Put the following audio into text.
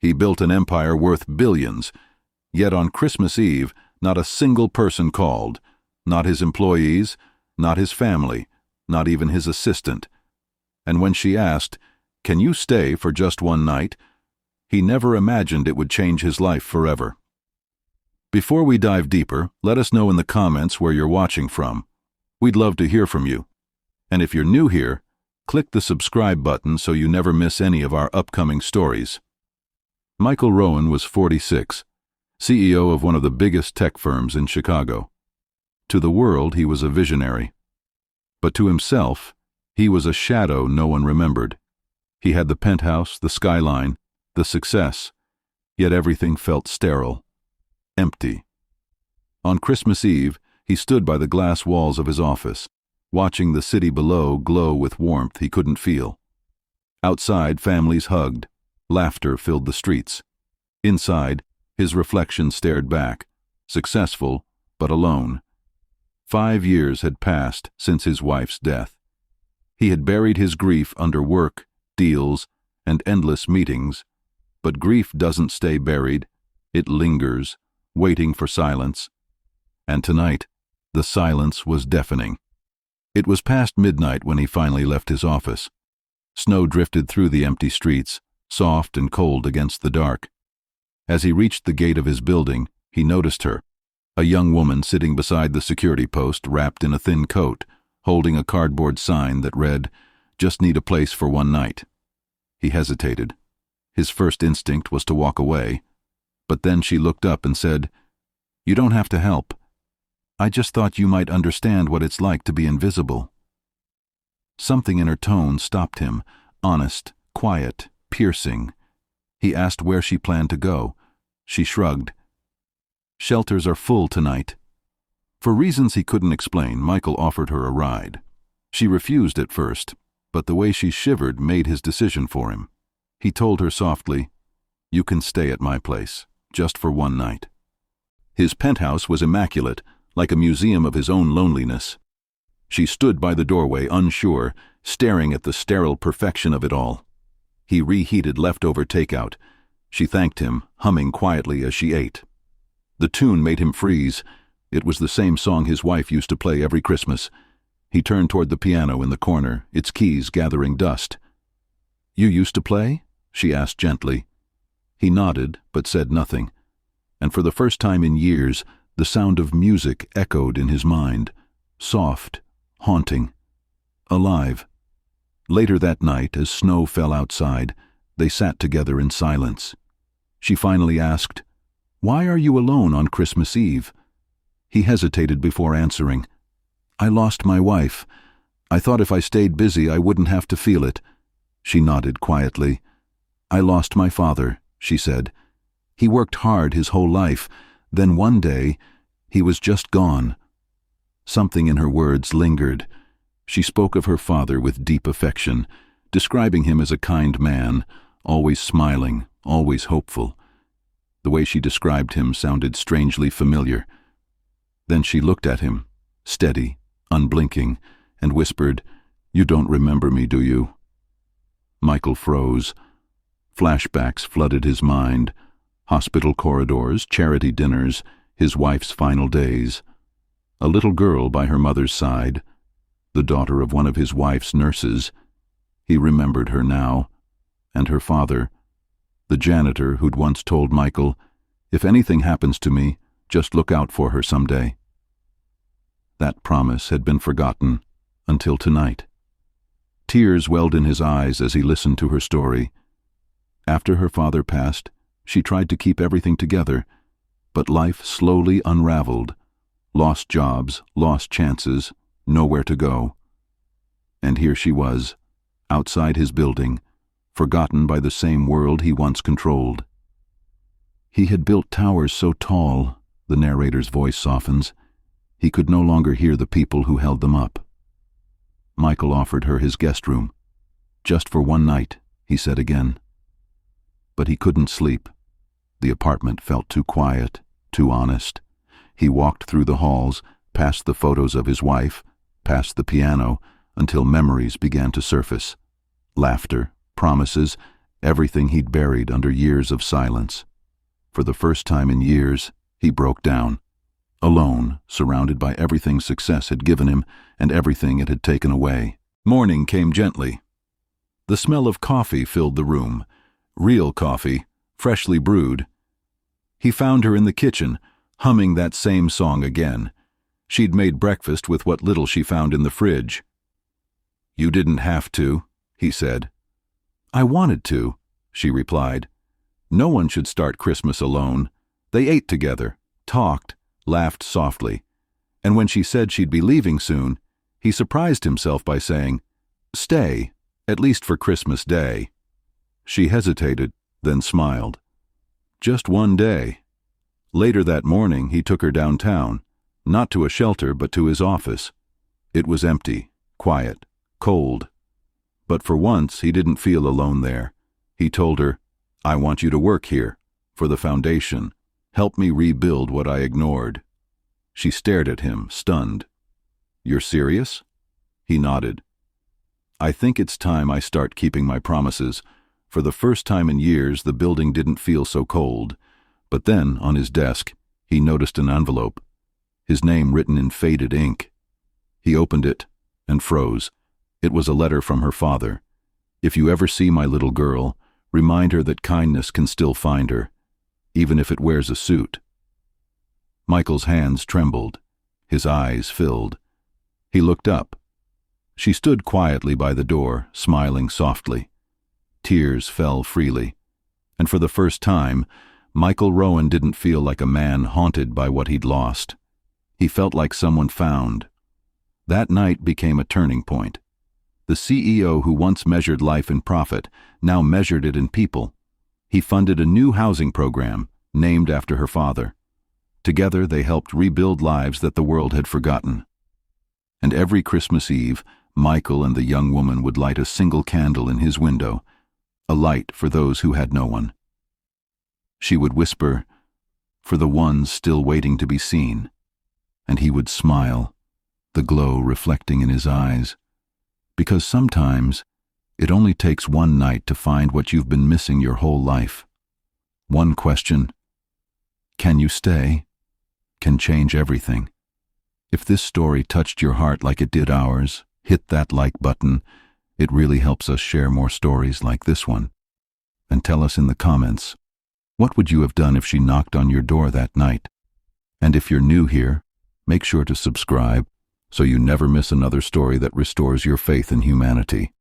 He built an empire worth billions. Yet on Christmas Eve, not a single person called. Not his employees, not his family, not even his assistant. And when she asked, "Can you stay for just one night?" he never imagined it would change his life forever. Before we dive deeper, let us know in the comments where you're watching from. We'd love to hear from you. And if you're new here, click the subscribe button so you never miss any of our upcoming stories. Michael Rowan was 46, CEO of one of the biggest tech firms in Chicago. To the world, he was a visionary. But to himself, he was a shadow no one remembered. He had the penthouse, the skyline, the success, yet everything felt sterile, empty. On Christmas Eve, he stood by the glass walls of his office, watching the city below glow with warmth he couldn't feel. Outside, families hugged. Laughter filled the streets. Inside, his reflection stared back, successful but alone. 5 years had passed since his wife's death. He had buried his grief under work, deals, and endless meetings. But grief doesn't stay buried. It lingers, waiting for silence. And tonight, the silence was deafening. It was past midnight when he finally left his office. Snow drifted through the empty streets, soft and cold against the dark. As he reached the gate of his building, he noticed her, a young woman sitting beside the security post wrapped in a thin coat, holding a cardboard sign that read, "Just need a place for one night." He hesitated. His first instinct was to walk away, but then she looked up and said, "You don't have to help. I just thought you might understand what it's like to be invisible." Something in her tone stopped him, honest, quiet, piercing. He asked where she planned to go. She shrugged. "Shelters are full tonight." For reasons he couldn't explain, Michael offered her a ride. She refused at first, but the way she shivered made his decision for him. He told her softly, "You can stay at my place, just for one night." His penthouse was immaculate, like a museum of his own loneliness. She stood by the doorway, unsure, staring at the sterile perfection of it all. He reheated leftover takeout. She thanked him, humming quietly as she ate. The tune made him freeze. It was the same song his wife used to play every Christmas. He turned toward the piano in the corner, its keys gathering dust. "You used to play?" she asked gently. He nodded, but said nothing. And for the first time in years, the sound of music echoed in his mind, soft, haunting, alive. Later that night, as snow fell outside, they sat together in silence. She finally asked, "Why are you alone on Christmas Eve?" He hesitated before answering. "I lost my wife. I thought if I stayed busy I wouldn't have to feel it." She nodded quietly. "I lost my father," she said. "He worked hard his whole life. Then one day, he was just gone." Something in her words lingered. She spoke of her father with deep affection, describing him as a kind man, always smiling, always hopeful. The way she described him sounded strangely familiar. Then she looked at him, steady, unblinking, and whispered, "You don't remember me, do you?" Michael froze. Flashbacks flooded his mind. Hospital corridors, charity dinners, his wife's final days. A little girl by her mother's side, the daughter of one of his wife's nurses. He remembered her now. And her father, the janitor who'd once told Michael, "If anything happens to me, just look out for her someday." That promise had been forgotten until tonight. Tears welled in his eyes as he listened to her story. After her father passed, she tried to keep everything together, but life slowly unraveled. Lost jobs, lost chances, nowhere to go. And here she was, outside his building, forgotten by the same world he once controlled. He had built towers so tall, the narrator's voice softens, he could no longer hear the people who held them up. Michael offered her his guest room. "Just for one night," he said again. But he couldn't sleep. The apartment felt too quiet, too honest. He walked through the halls, past the photos of his wife, past the piano, until memories began to surface. Laughter, promises, everything he'd buried under years of silence. For the first time in years, he broke down. Alone, surrounded by everything success had given him and everything it had taken away. Morning came gently. The smell of coffee filled the room. Real coffee, freshly brewed. He found her in the kitchen, humming that same song again. She'd made breakfast with what little she found in the fridge. "You didn't have to," he said. "I wanted to," she replied. No one should start Christmas alone. They ate together, talked, laughed softly. And when she said she'd be leaving soon, he surprised himself by saying, "Stay, at least for Christmas Day." She hesitated, then smiled. Just one day. Later that morning, he took her downtown, not to a shelter but to his office. It was empty, quiet, cold. But for once, he didn't feel alone there. He told her, "I want you to work here, for the foundation. Help me rebuild what I ignored." She stared at him, stunned. "You're serious?" He nodded. "I think it's time I start keeping my promises." For the first time in years, the building didn't feel so cold. But then, on his desk, he noticed an envelope, his name written in faded ink. He opened it and froze. It was a letter from her father. "If you ever see my little girl, remind her that kindness can still find her, even if it wears a suit." Michael's hands trembled. His eyes filled. He looked up. She stood quietly by the door, smiling softly. Tears fell freely. And for the first time, Michael Rowan didn't feel like a man haunted by what he'd lost. He felt like someone found. That night became a turning point. The CEO who once measured life in profit now measured it in people. He funded a new housing program, named after her father. Together they helped rebuild lives that the world had forgotten. And every Christmas Eve, Michael and the young woman would light a single candle in his window, a light for those who had no one. She would whisper, "For the ones still waiting to be seen," and he would smile, the glow reflecting in his eyes. Because sometimes it only takes one night to find what you've been missing your whole life. One question, "Can you stay?" can change everything. If this story touched your heart like it did ours, hit that like button. It really helps us share more stories like this one. And tell us in the comments, what would you have done if she knocked on your door that night? And if you're new here, make sure to subscribe so you never miss another story that restores your faith in humanity.